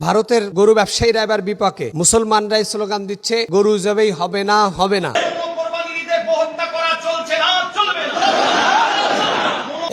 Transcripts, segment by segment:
ভারতের গরু ব্যবসায়ীরা এবার বিপাকে, মুসলমানরাই স্লোগান দিচ্ছে গরু জবেই হবে না, হবে না।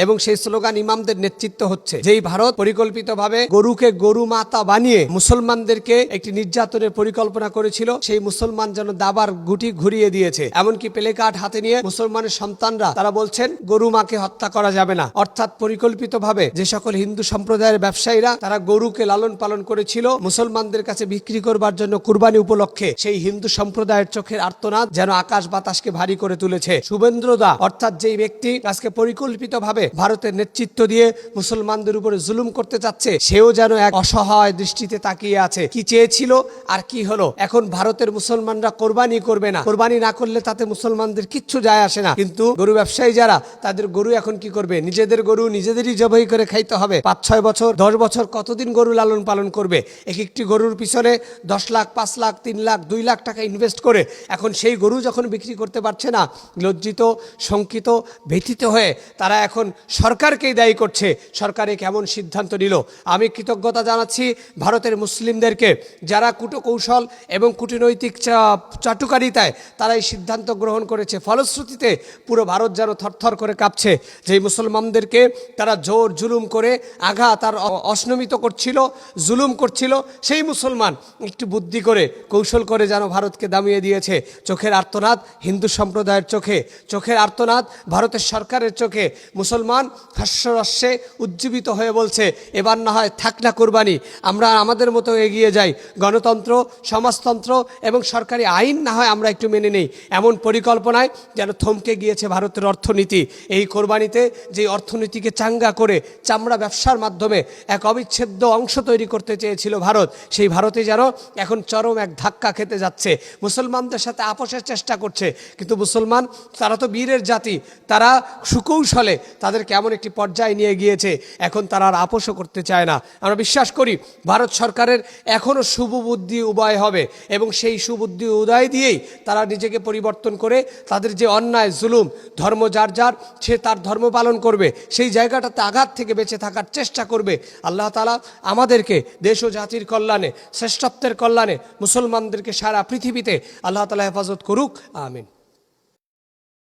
এবং সেই স্লোগান ইমামদের নেতৃত্ব হচ্ছে। যেই ভারত পরিকল্পিতভাবে গরুকে গরু মাতা বানিয়ে মুসলমানদেরকে একটি নির্যাতনের পরিকল্পনা করেছিল, সেই মুসলমান যেন দাবার গুটি ঘুরিয়ে দিয়েছে। এমনকি প্লেকার্ড হাতে নিয়ে মুসলমানের সন্তানরা তারা বলছেন গরু মাকে হত্যা করা যাবে না। অর্থাৎ পরিকল্পিতভাবে যে সকল হিন্দু সম্প্রদায়ের ব্যবসায়ীরা তারা গরুকে লালন পালন করেছিল মুসলমানদের কাছে বিক্রি করবার জন্য কুরবানি উপলক্ষে, সেই হিন্দু সম্প্রদায়ের চোখের আর্তনাদ যেন আকাশ বাতাসকে ভারী করে তুলেছে। শুভেন্দ্র দা অর্থাৎ যেই ব্যক্তি আজকে পরিকল্পিতভাবে ভারতের নেতৃত্ব দিয়ে মুসলমানদের উপরে জুলুম করতে চাচ্ছে, সেও যেন এক অসহায় দৃষ্টিতে তাকিয়ে আছে। কি চেয়েছিল আর কি হলো। এখন ভারতের মুসলমানরা কোরবানি করবে না, কোরবানি না করলে তাতে মুসলমানদের কিচ্ছু যায় আসে না। কিন্তু গরু ব্যবসায়ী যারা, তাদের গরু এখন কি করবে? নিজেদের গরু নিজেদেরই জবাই করে খাইতে হবে। 5-6 বছর 10 বছর কতদিন গরু লালন পালন করবে? এক একটি গরুর পিছনে 10 লাখ 5 লাখ 3 লাখ 2 লাখ টাকা ইনভেস্ট করে এখন সেই গরু যখন বিক্রি করতে পারছে না, লজ্জিত শঙ্কিত ব্যথিত হয়ে তারা এখন সরকারকেই দায়ী করছে। সরকারে কেমন সিদ্ধান্ত নিল। আমি কৃতজ্ঞতা জানাচ্ছি ভারতের মুসলিমদেরকে, যারা কূটকৌশল এবং কূটনৈতিক চাটুকারিতায় তারা এই সিদ্ধান্ত গ্রহণ করেছে। ফলশ্রুতিতে পুরো ভারত যেন থরথর করে কাঁপছে। যেই মুসলমানদেরকে তারা জোর জুলুম করে আঘাত আর অশ্নমিত করছিল, জুলুম করছিল, সেই মুসলমান একটু বুদ্ধি করে কৌশল করে যেন ভারতকে দামিয়ে দিয়েছে। চোখের আর্তনাদ হিন্দু সম্প্রদায়ের চোখে, চোখের আর্তনাদ ভারতের সরকারের চোখে। মুসলমান হাস্যরস্যে উজ্জীবিত হয়ে বলছে, এবার না হয় থাক না কোরবানি, আমরা আমাদের মতো এগিয়ে যাই, গণতন্ত্র সমাজতন্ত্র এবং সরকারি আইন না হয় আমরা একটু মেনে নেই। এমন পরিকল্পনায় যেন থমকে গিয়েছে ভারতের অর্থনীতি। এই কোরবানিতে যে অর্থনীতিকে চাঙ্গা করে চামড়া ব্যবসার মাধ্যমে এক অবিচ্ছেদ্য অংশ তৈরি করতে চেয়েছিল ভারত, সেই ভারতে যেন এখন চরম এক ধাক্কা খেতে যাচ্ছে। মুসলমানদের সাথে আপোষের চেষ্টা করছে, কিন্তু মুসলমান তারা তো বীরের জাতি, তারা সুকৌশলে তাদের কেমন একটি পর্যায়ে নিয়ে গিয়েছে, এখন তারা আর আপোষও করতে চায় না। আমরা বিশ্বাস করি ভারত সরকারের এখনও শুভবুদ্ধি উদয় হবে এবং সেই সুবুদ্ধি উদয় দিয়েই তারা নিজেকে পরিবর্তন করে তাদের যে অন্যায় জুলুম, ধর্ম যার যার সে তার ধর্ম পালন করবে, সেই জায়গাটাতে আঘাত থেকে বেঁচে থাকার চেষ্টা করবে। আল্লাহ তাআলা আমাদেরকে দেশ ও জাতির কল্যাণে, শ্রেষ্ঠত্বের কল্যাণে মুসলমানদেরকে সারা পৃথিবীতে আল্লাহ তাআলা হেফাজত করুক। আমিন।